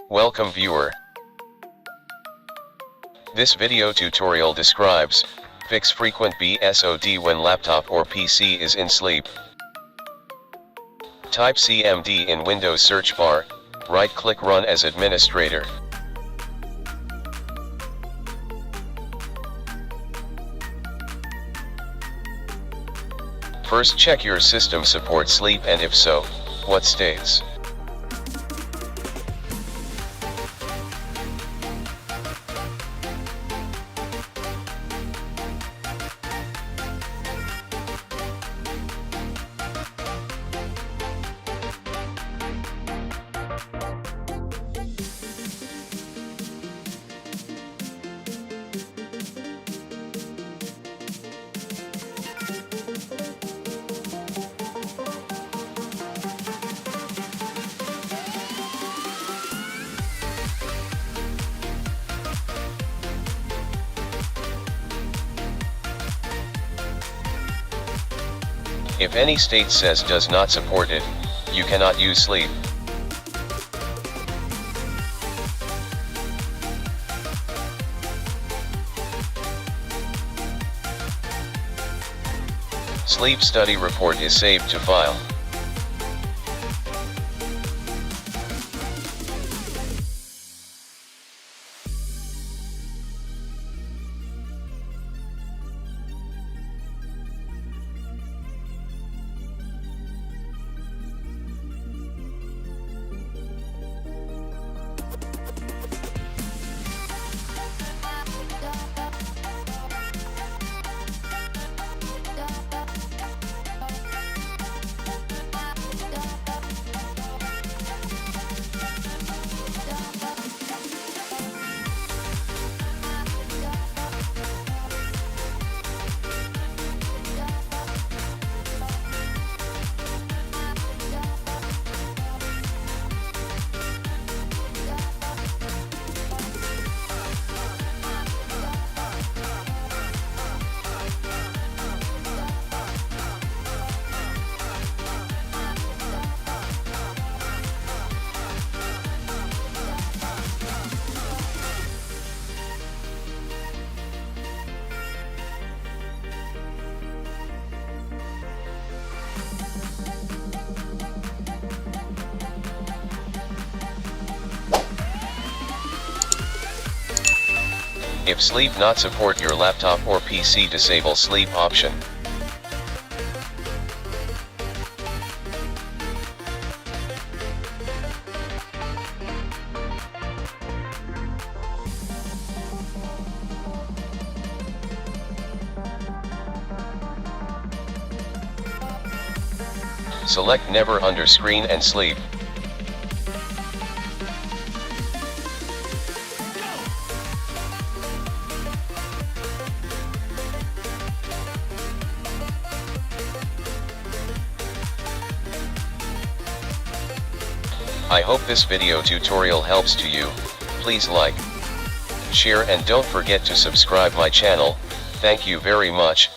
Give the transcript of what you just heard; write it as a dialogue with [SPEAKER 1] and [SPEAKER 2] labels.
[SPEAKER 1] Welcome viewer. This video tutorial describes, fix frequent BSOD when laptop or PC is in sleep. Type CMD in Windows search bar, right-click Run as administrator. First check your system support sleep and if so, what states. If any state says does not support it, you cannot use sleep. Sleep study report is saved to file. If sleep not support your laptop or PC, disable sleep option. Select never under screen and sleep. I hope this video tutorial helps to you. Please like, share and don't forget to subscribe my channel. Thank you very much.